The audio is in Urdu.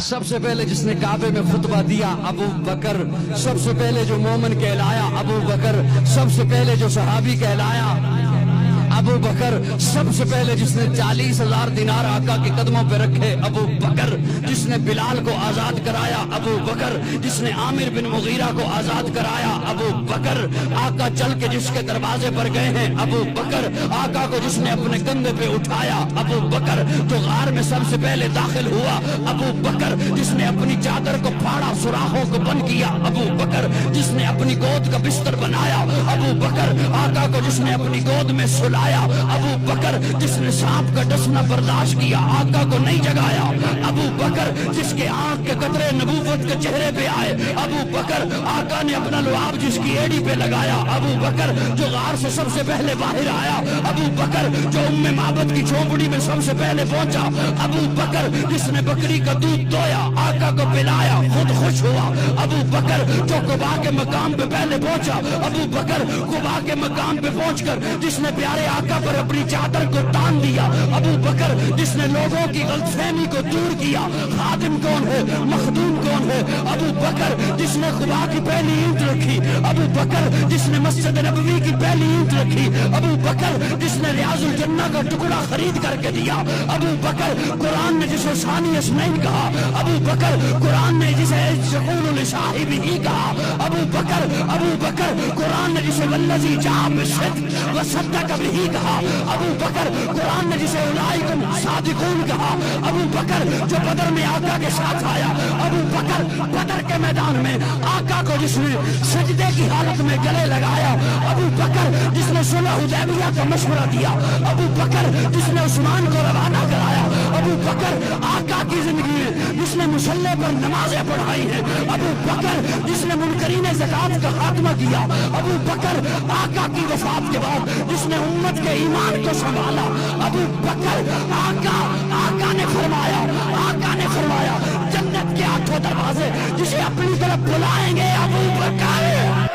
سب سے پہلے جس نے کعبے میں خطبہ دیا ابو بکر، سب سے پہلے جو مومن کہلایا ابو بکر، سب سے پہلے جو صحابی کہلایا ابو بکر، سب سے پہلے جس نے 40,000 دینار آقا کے قدموں پہ رکھے ابو بکر، جس نے بلال کو آزاد کرایا ابو بکر، جس نے عامر بن مغیرہ کو آزاد کرایا ابو بکر، آقا چل کے جس کے دروازے پر گئے ہیں ابو بکر، آقا کو جس نے اپنے کندھے پہ اٹھایا ابو بکر، جو غار میں سب سے پہلے داخل ہوا ابو بکر، جس نے اپنی چادر کو پھاڑا سوراخوں کو بند کیا ابو بکر، جس نے اپنی گود کا بستر بنایا ابو بکر، آقا کو جس نے اپنی گود میں سلایا ابو بکر، جس نے سانپ کا ڈسنا برداشت کیا آقا کو نہیں جگایا ابو بکر، جس کے آنکھ کے قطرے نبوت کے چہرے پہ آئے ابو بکر، آقا نے اپنا لعاب جس کی ایڑی پہ لگایا ابو بکر، جو غار سے سب سے پہلے باہر آیا ابو بکر، جو معبد کی جھونپڑی میں سب سے پہلے پہنچا ابو بکر، جس نے بکری کا دودھ دویا آقا کو پلایا خود خوش ہوا ابو بکر، جو قباء کے مقام پہ پہلے پہنچا ابو بکر، قباء کے مقام پہ پہنچ کر جس نے پیارے آقا پر اپنی چادر کو تان دیا ابو بکر، جس نے لوگوں کی غلط فہمی کو دور کیا خادم کون ہے مخدوم کون ہے ابو بکر، جس نے قباء کی پہلی اینٹ رکھی ابو بکر، جس نے مسجد نبوی کی پہلی اینٹ رکھی ابو بکر، جس نے ریاض الجنہ کا ٹکڑا خرید کر کے دیا ابو بکر، قرآن نے جسے ثانی اسنین کہا ابو بکر، قرآن نے جسے یقول لصاحبہ کہا ابو بکر، ابو بکر، قرآن نے جسے والذی جاء بالصدق وصدق بہ کہا ابو بکر، قرآن نے جسے اولئک صادقون کہا ابو بکر، جو بدر میں آقا کے ساتھ آیا ابو بکر، بدر کے میدان میں آقا کو جس نے سجدے کی حالت میں گلے لگایا ابو بکر، جس نے صلح حدیبیہ کا مشورہ دیا ابو بکر، جس نے عثمان کو روانہ کرایا ابو بکر، آقا کی زندگی میں جس نے مصلی پر نمازیں پڑھائی ہیں ابو بکر، جس نے منکرین زکات کا خاتمہ کیا ابو بکر، آقا کی وفات کے بعد جس نے امت کے ایمان کو سنبھالا ابو بکر، آقا نے فرمایا جنت کے 8 دروازے جسے اپنی طرف بلائیں